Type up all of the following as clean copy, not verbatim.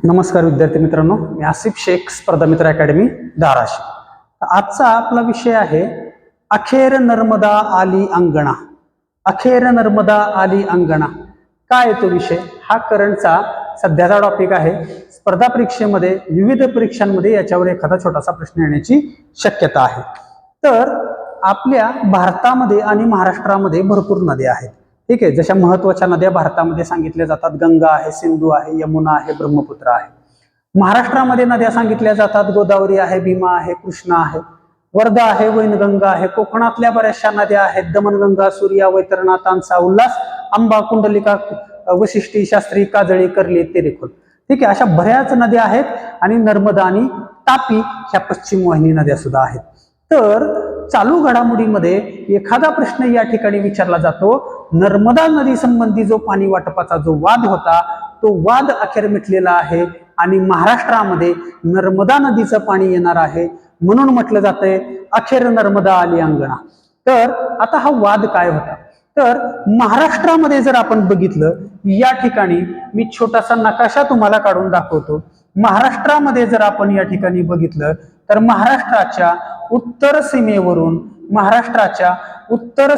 नमस्कार विद्यार्थी मित्रांनो, मी आसिफ शेख, स्पर्धा मित्र अकॅडमी धाराशिव। आजचा आपला विषय आहे अखेर नर्मदा आली अंगणा। अखेर नर्मदा आली अंगणा काय तो विषय? हा करंटचा सध्याचा टॉपिक आहे। स्पर्धा परीक्षेमध्ये विविध परीक्षांमध्ये याच्यावर एखादा छोटासा प्रश्न येण्याची शक्यता आहे। तर आपल्या भारतामध्ये आणि महाराष्ट्रामध्ये भरपूर नद्या आहेत, ठीक आहे। जशा महत्वाच्या नद्या भारतामध्ये सांगितल्या जातात, गंगा आहे, सिंधू आहे, यमुना आहे, ब्रह्मपुत्र आहे। महाराष्ट्रामध्ये नद्या सांगितल्या जातात, गोदावरी आहे, भीमा आहे, कृष्णा आहे, वर्धा आहे, वैनगंगा आहे। कोकणातल्या बऱ्याचशा नद्या आहेत, दमणगंगा, सूर्या, वैतरणा, तानसा, उल्हास, अंबा, कुंडलिका, वशिष्ठी, शास्त्री, काजळी, कर्ली, तेरेखोल, ठीक आहे। अशा बऱ्याच नद्या आहेत आणि नर्मदा आणि तापी ह्या पश्चिम वाहिनी नद्या सुद्धा आहेत। तर चालू घडामोडीमध्ये एखादा प्रश्न या ठिकाणी विचारला जातो, नर्मदा नदी संबंधी जो पाणी वाटपाचा जो वाद होता तो वाद अखेर मिटलेला आहे आणि महाराष्ट्रामध्ये नर्मदा नदीचं पाणी येणार आहे, म्हणून म्हटलं जातंय अखेर नर्मदा आली अंगणा। तर आता हा वाद काय होता? तर महाराष्ट्रामध्ये जर आपण बघितलं, या ठिकाणी मी छोटासा नकाशा तुम्हाला काढून दाखवतो। महाराष्ट्रामध्ये जर आपण या ठिकाणी बघितलं तर महाराष्ट्राच्या उत्तर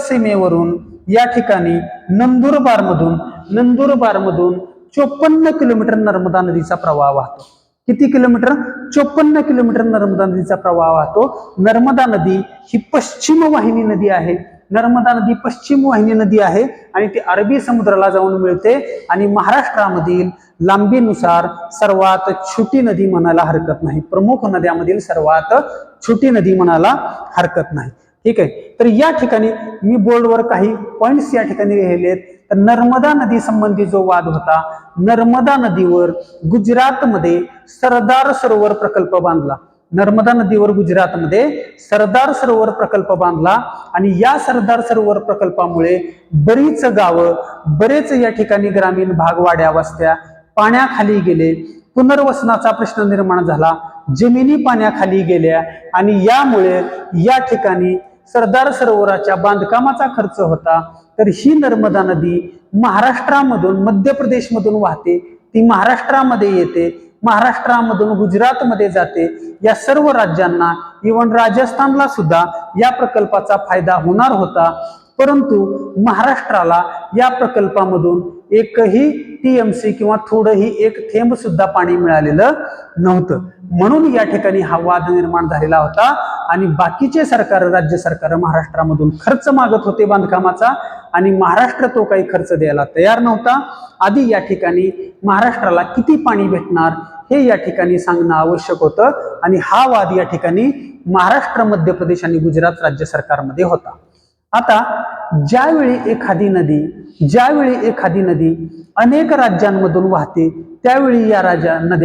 सीमेवरून या ठिकाणी नंदुरबार मधून 54 किलोमीटर नर्मदा नदीचा प्रवाह वाहतो। किती किलोमीटर? 54 किलोमीटर नर्मदा नदीचा प्रवाह वाहतो। नर्मदा नदी ही पश्चिम वाहिनी नदी आहे। नर्मदा नदी पश्चिम वाहिनी नदी आहे आणि ती अरबी समुद्राला जाऊन मिळते आणि महाराष्ट्रामधील लांबीनुसार सर्वात छोटी नदी म्हणायला हरकत नाही। प्रमुख नद्यांमधील सर्वात छोटी नदी म्हणायला हरकत नाही, ठीक आहे। तर या ठिकाणी मी बोर्डवर काही पॉइंट्स या ठिकाणी लिहिले आहेत। तर नर्मदा नदी संबंधी जो वाद होता, नर्मदा नदीवर गुजरातमध्ये सरदार सरोवर प्रकल्प बांधला। नर्मदा नदीवर गुजरातमध्ये सरदार सरोवर प्रकल्प बांधला आणि या सरदार सरोवर प्रकल्पामुळे बरीच गावं, बरेच या ठिकाणी ग्रामीण भाग, वाड्या वस्त्या पाण्याखाली गेले, पुनर्वसनाचा प्रश्न निर्माण झाला, जमिनी पाण्याखाली गेल्या आणि यामुळे या ठिकाणी सरदार सरोवराच्या बांधकामाचा खर्च होता। तर ही नर्मदा नदी महाराष्ट्रामधून, मध्य प्रदेशमधून वाहते, ती महाराष्ट्रामध्ये येते, महाराष्ट्रामधून गुजरातमध्ये जाते। या सर्व राज्यांना, इव्हन राजस्थानला सुद्धा या प्रकल्पाचा फायदा होणार होता, परंतु महाराष्ट्राला या प्रकल्पामधून एकही टीएमसी किंवा थोडंही एक थेंब सुद्धा पाणी मिळालेलं नव्हतं, म्हणून या ठिकाणी हा वाद निर्माण झालेला होता। आणि बाकीचे सरकार, राज्य सरकार महाराष्ट्रामधून खर्च मागत होते बांधकामाचा आणि महाराष्ट्र तो काही खर्च द्यायला तयार नव्हता। आधी या ठिकाणी महाराष्ट्राला किती पाणी भेटणार हे या ठिकाणी सांगणं आवश्यक होतं आणि हा वाद या ठिकाणी महाराष्ट्र, मध्य प्रदेश आणि गुजरात राज्य सरकारमध्ये होता। आता ज्यावेळी एखादी नदी अनेक राज्यांमधून वाहते, त्यावेळी या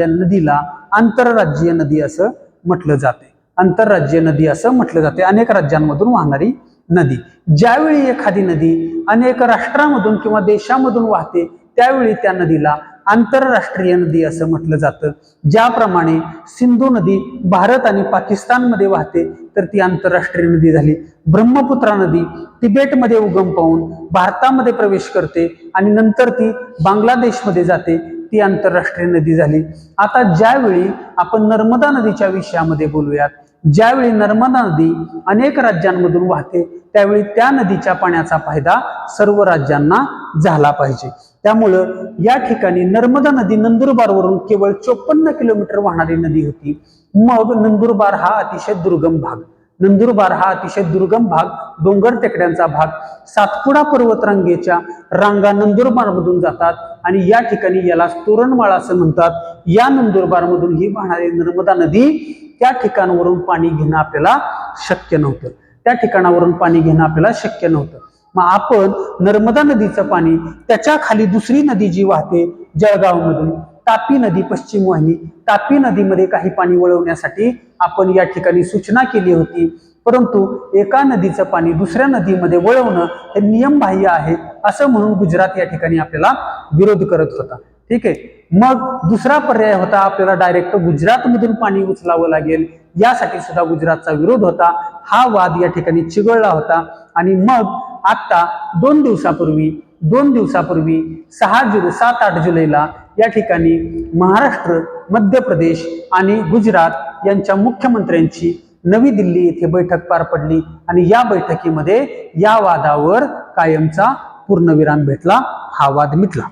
नदीला आंतरराज्यीय नदी असं म्हटलं जाते। आंतरराज्यीय नदी असं म्हटलं जाते, अनेक राज्यांमधून वाहणारी नदी। ज्यावेळी एखादी नदी अनेक राष्ट्रांमधून किंवा देशांमधून वाहते, त्यावेळी त्या नदीला आंतरराष्ट्रीय नदी असं म्हटलं जातं। ज्याप्रमाणे सिंधू नदी भारत आणि पाकिस्तानमध्ये वाहते, तर ती आंतरराष्ट्रीय नदी झाली। ब्रह्मपुत्रा नदी तिबेटमध्ये उगम पावून भारतामध्ये प्रवेश करते आणि नंतर ती बांगलादेशमध्ये जाते, ती आंतरराष्ट्रीय नदी झाली। आता ज्यावेळी आपण नर्मदा नदीच्या विषयामध्ये बोलूयात, ज्यावेळी नर्मदा नदी अनेक राज्यांमधून वाहते, त्यावेळी त्या नदीच्या पाण्याचा फायदा सर्व राज्यांना झाला पाहिजे। त्यामुळं या ठिकाणी नर्मदा नदी नंदुरबारवरून केवळ 54 किलोमीटर वाहणारी नदी होती। मग नंदुरबार हा अतिशय दुर्गम भाग, डोंगर टेकड्यांचा भाग, सातपुडा पर्वतरांगेच्या रांगा नंदुरबार मधून जातात आणि या ठिकाणी याला तोरणमाळ असं म्हणतात। या नंदुरबार मधून ही वाहणारी नर्मदा नदी त्या ठिकाणावरून पाणी घेणं आपल्याला शक्य नव्हतं। मग आपण नर्मदा नदीचं पाणी, त्याच्या खाली दुसरी नदी जी वाहते जळगाव मधून, तापी नदी, पश्चिम वाहिनी, तापी नदीमध्ये काही पाणी वळवण्यासाठी आपण या ठिकाणी सूचना केली होती, परंतु एका नदीचं पाणी दुसऱ्या नदीमध्ये वळवणं हे नियमबाह्य आहे असं म्हणून गुजरात या ठिकाणी आपल्याला विरोध करत होता, ठीक आहे। मग दुसरा पर्याय होता, आपल्याला डायरेक्ट गुजरातमधून पाणी उचलावं लागेल, यासाठी सुद्धा गुजरातचा विरोध होता। हा वाद या ठिकाणी चिघळला होता आणि मग आता 2 दिवसापूर्वी 7-8 जुलैला या ठिकाणी महाराष्ट्र, मध्य प्रदेश आणि गुजरात यांच्या मुख्यमंत्र्यांची नवी दिल्ली येथे बैठक पार पडली आणि या बैठकीमध्ये या वादावर कायमचा पूर्णविराम भेटला, हा वाद मिटला.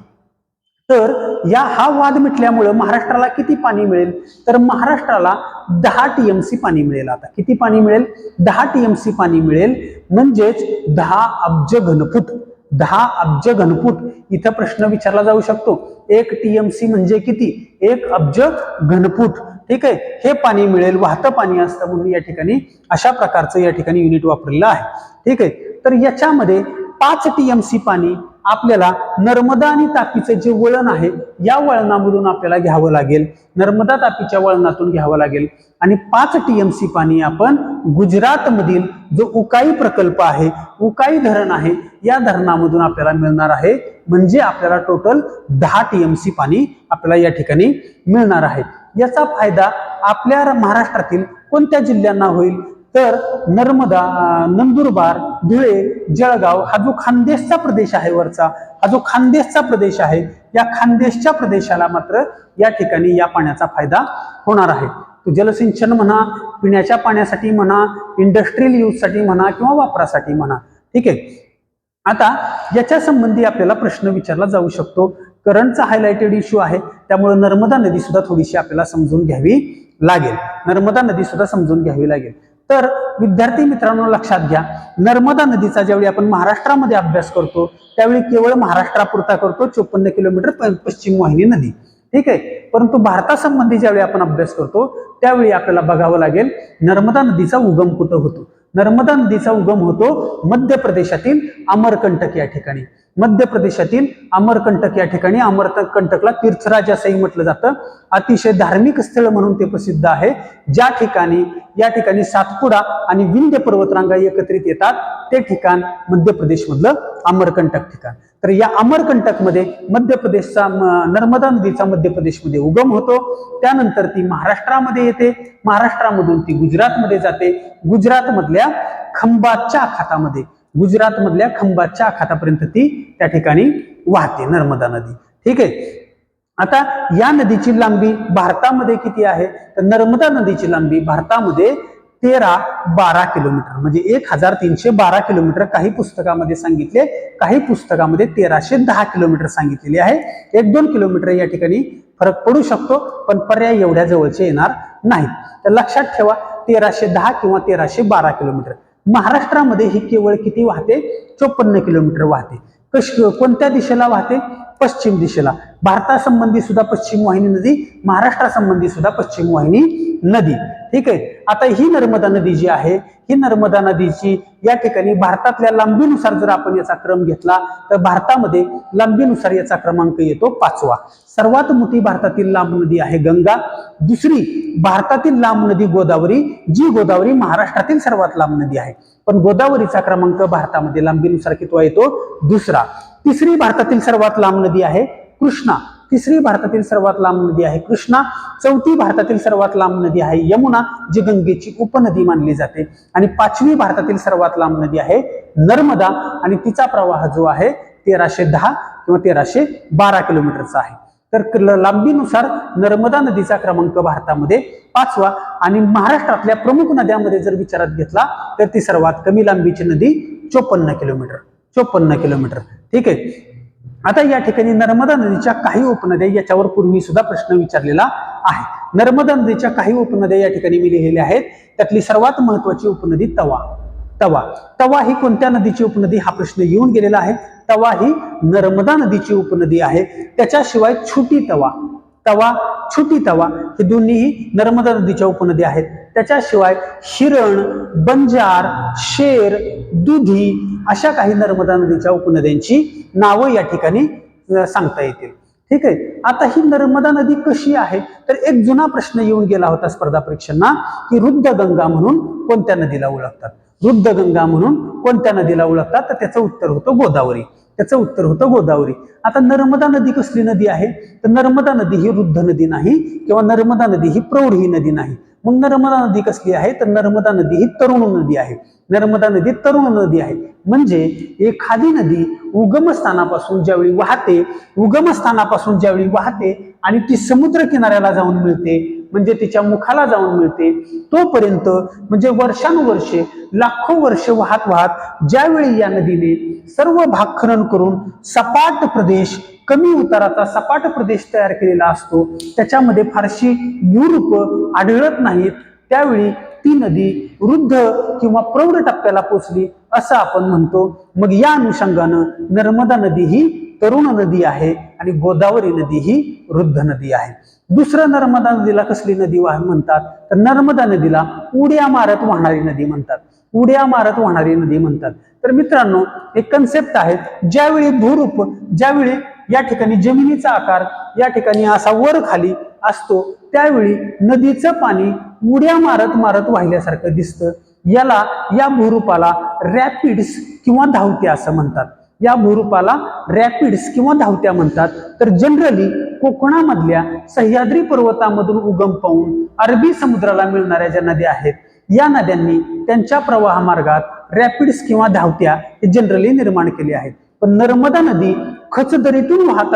तर हा वाद मिटल्यामुळे महाराष्ट्राला किती पाणी मिळेल? तर महाराष्ट्राला 10 TMC पाणी मिळेल. आता किती पाणी मिळेल? 10 TMC पाणी मिळेल, म्हणजेच 10 अब्ज घनफूट. 10 अब्ज घनफूट. इथं प्रश्न विचारला जाऊ शकतो, 1 TMC म्हणजे किती? 1 अब्ज घनफूट. ठीक आहे, हे पाणी मिळेल, वाहतं पाणी असतं म्हणून या ठिकाणी अशा प्रकारचं या ठिकाणी युनिट वापरलेलं आहे. ठीक आहे, तर याच्यामध्ये 5 TMC पाणी आपल्याला नर्मदा आणि तापीचं जे वळण आहे या वळणामधून आपल्याला घ्यावं लागेल, नर्मदा तापीच्या वळणातून घ्यावं लागेल. आणि 5 TMC पाणी आपण गुजरात मधील जो उकाई प्रकल्प आहे, उकाई धरण आहे, या धरणामधून आपल्याला मिळणार आहे. म्हणजे आपल्याला टोटल 10 TMC पाणी आपल्याला या ठिकाणी मिळणार आहे. याचा फायदा आपल्या महाराष्ट्रातील कोणत्या जिल्ह्यांना होईल? तर नर्मदा, नंदुरबार, धुळे, जळगाव हा जो खानदेशचा प्रदेश आहे, वरचा हा जो खानदेशचा प्रदेश आहे, या खानदेशच्या प्रदेशाला मात्र या ठिकाणी या पाण्याचा फायदा होणार आहे. तो जलसिंचन म्हणा, पिण्याच्या पाण्यासाठी म्हणा, इंडस्ट्रियल यूजसाठी म्हणा किंवा वापरासाठी म्हणा. ठीक आहे, आता याच्या संबंधी आपल्याला प्रश्न विचारला जाऊ शकतो. करंटचा हायलाइटेड इश्यू आहे, त्यामुळे नर्मदा नदी सुद्धा थोडीशी आपल्याला समजून घ्यावी लागेल. नर्मदा नदी सुद्धा समजून घ्यावी लागेल. तर विद्यार्थी मित्रांनो लक्षात घ्या, नर्मदा नदीचा ज्यावेळी आपण महाराष्ट्रामध्ये अभ्यास करतो त्यावेळी केवळ महाराष्ट्रापुरता करतो 54 किलोमीटर पश्चिम वाहिनी नदी. ठीक आहे, परंतु भारतासंबंधी ज्यावेळी आपण अभ्यास करतो त्यावेळी आपल्याला बघावं लागेल नर्मदा नदीचा उगम कुठं होतो. नर्मदा नदीचा उगम होतो मध्य प्रदेशातील अमरकंटक या ठिकाणी. मध्य प्रदेशातील अमरकंटक या ठिकाणी, अमरकंटकला तीर्थराज असंही म्हटलं जातं. अतिशय धार्मिक स्थळ म्हणून ते प्रसिद्ध आहे. ज्या ठिकाणी या ठिकाणी सातपुडा आणि विंध्य पर्वतरांगा एकत्रित येतात ते ठिकाण मध्य प्रदेश मधलं अमरकंटक ठिकाण. तर या अमरकंटक मध्ये मध्य प्रदेशचा, नर्मदा नदीचा मध्य प्रदेशमध्ये उगम होतो. त्यानंतर ती महाराष्ट्रामध्ये येते, महाराष्ट्रामधून ती गुजरातमध्ये जाते, गुजरात मधल्या खंबातच्या आखातामध्ये, गुजरात मधल्या खंबातच्या आखातापर्यंत ती त्या ठिकाणी वाहते नर्मदा नदी. ठीक आहे, आता या नदीची लांबी भारतामध्ये किती आहे? तर नर्मदा नदीची लांबी भारतामध्ये 13-12 किलोमीटर, म्हणजे 1312 किलोमीटर काही पुस्तकामध्ये सांगितले, काही पुस्तकामध्ये 1310 किलोमीटर सांगितलेले आहे. 1-2 किलोमीटर या ठिकाणी फरक पडू शकतो, पण पर्याय एवढ्या जवळचे येणार नाहीत. तर लक्षात ठेवा 1310 किंवा 1312 किलोमीटर. महाराष्ट्रामध्ये ही केवळ किती वाहते? 54 किलोमीटर वाहते. कोणत्या दिशेला वाहते? पश्चिम दिशेला. भारतासंबंधी सुद्धा पश्चिम वाहिनी नदी, महाराष्ट्रासंबंधी सुद्धा पश्चिम वाहिनी नदी. ठीक आहे, आता ही नर्मदा नदी जी आहे, ही नर्मदा नदीची या ठिकाणी भारतातल्या लांबीनुसार जर आपण याचा क्रम घेतला तर भारतामध्ये लांबीनुसार याचा क्रमांक येतो 5वा. सर्वात मोठी भारतातील लांब नदी आहे गंगा. दुसरी भारतातील लांब नदी गोदावरी, जी गोदावरी महाराष्ट्रातील सर्वात लांब नदी आहे. पण गोदावरीचा क्रमांक भारतामध्ये लांबीनुसार कितवा येतो? 2रा. तिसरी भारतातील सर्वात लांब नदी आहे कृष्णा. तिसरी भारतातील सर्वात लांब नदी आहे कृष्णा. चौथी भारतातील सर्वात लांब नदी आहे यमुना, जी गंगेची उपनदी मानली जाते. आणि 5वी भारतातील सर्वात लांब नदी आहे नर्मदा, आणि तिचा प्रवाह जो आहे 1310 किंवा 1312 किलोमीटरचा आहे. तर लांबीनुसार नर्मदा नदीचा क्रमांक भारतामध्ये 5वा. आणि महाराष्ट्रातल्या प्रमुख नद्यांमध्ये जर विचारात घेतला तर ती सर्वात कमी लांबीची नदी 54 किलोमीटर. 54 किलोमीटर. ठीक आहे, आता या ठिकाणी नर्मदा नदीच्या काही उपनद्या, याच्यावर पूर्वी सुद्धा प्रश्न विचारलेला आहे. नर्मदा नदीच्या काही उपनद्या या ठिकाणी मी लिहिलेल्या आहेत. त्यातली सर्वात महत्वाची उपनदी तवा. तवा तवा ही कोणत्या नदीची उपनदी हा प्रश्न येऊन गेलेला आहे. तवा ही नर्मदा नदीची उपनदी आहे. त्याच्याशिवाय छोटी तवा, तवा, छोटी तवा हे दोन्हीही नर्मदा नदीच्या उपनदी आहेत. त्याच्याशिवाय हिरण, बंजार, शेर, दुधी अशा काही नर्मदा नदीच्या उपनद्यांची नावं या ठिकाणी सांगता येतील. ठीक आहे, आता ही नर्मदा नदी कशी आहे? तर एक जुना प्रश्न येऊन गेला होता स्पर्धा परीक्षांना की रुद्रगंगा म्हणून कोणत्या नदीला ओळखतात? रुद्रगंगा म्हणून कोणत्या नदीला ओळखतात? तर त्याचं उत्तर होतं गोदावरी. त्याचं उत्तर होतं गोदावरी. आता नर्मदा नदी कसली नदी आहे? तर नर्मदा नदी ही रुद्ध नदी नाही किंवा नर्मदा नदी ही प्रौढ ही नदी नाही. मग नर्मदा नदी कसली आहे तर नर्मदा नदी ही तरुण नदी आहे. नर्मदा नदी तरुण नदी आहे. म्हणजे एखादी नदी उगमस्थानापासून ज्यावेळी वाहते आणि ती समुद्र किनाऱ्याला जाऊन मिळते, म्हणजे तिच्या मुखाला जाऊन मिळते, तोपर्यंत म्हणजे वर्षानुवर्षे लाखो वर्ष वाहत वाहत ज्यावेळी या नदीने सर्व भाग खनन करून सपाट प्रदेश, कमी उताराचा सपाट प्रदेश तयार केलेला असतो, त्याच्यामध्ये फारशी भूरूप आढळत नाहीत, त्यावेळी ती नदी वृद्ध किंवा प्रौढ टप्प्याला पोचली असं आपण म्हणतो. मग या अनुषंगानं नर्मदा नदी ही तरुण नदी आहे आणि गोदावरी नदी ही वृद्ध नदी आहे. दुसरं नर्मदा नदीला कसली नदी म्हणतात तर नर्मदा नदीला उड्या मारत वाहणारी नदी म्हणतात. उड्या मारत वाहणारी नदी म्हणतात. तर मित्रांनो, एक कन्सेप्ट आहे, ज्यावेळी या ठिकाणी जमिनीचा आकार या ठिकाणी असा वर खाली असतो, त्यावेळी नदीचं पाणी उड्या मारत मारत वाहिल्यासारखं दिसतं. या भूरूपाला रॅपिड्स किंवा धावत्या असं म्हणतात. या भूरूपाला रॅपिड्स किंवा धावत्या म्हणतात. तर जनरली कोकणामधल्या सह्याद्री पर्वतामधून उगम पावून अरबी समुद्राला मिळणाऱ्या ज्या नद्या आहेत, या नद्यांनी त्यांच्या प्रवाह मार्गात रॅपिड्स किंवा धावत्या हे जनरली निर्माण केले आहेत. पण नर्मदा नदी खचदरीतून वाहत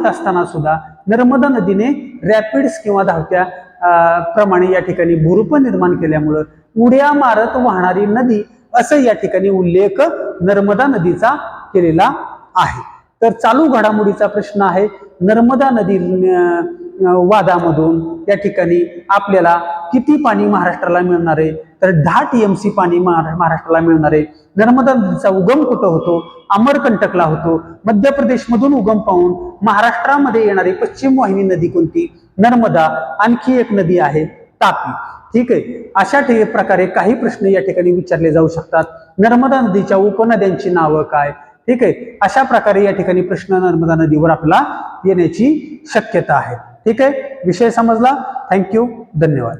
असताना सुद्धा नर्मदा नदीने रॅपिड्स किंवा धावत्या प्रमाणे या ठिकाणी भूरूप निर्माण केल्यामुळं उड्या मारत वाहणारी नदी असं या ठिकाणी उल्लेख नर्मदा नदीचा केलेला आहे. तर चालू घडामोडीचा प्रश्न आहे, नर्मदा नदी वादामधून या ठिकाणी आपल्याला किती पाणी महाराष्ट्राला मिळणार आहे तर 10 TMC पाणी महाराष्ट्राला मिळणार आहे. नर्मदा नदीचा उगम कुठं होतो? अमरकंटकला होतो. मध्य प्रदेश मधून उगम पावून महाराष्ट्रामध्ये येणारी पश्चिम वाहिनी नदी कोणती? नर्मदा. आणखी एक नदी आहे तापी. ठीक आहे. अशा प्रकारे काही प्रश्न या ठिकाणी विचारले जाऊ शकतात. नर्मदा नदीच्या उपनद्यांची नावं काय? ठीक आहे. अशा प्रकारे या ठिकाणी प्रश्न नर्मदा नदीवर आपला येण्याची शक्यता आहे. ठीक आहे. विषय समजला? थँक्यू. धन्यवाद.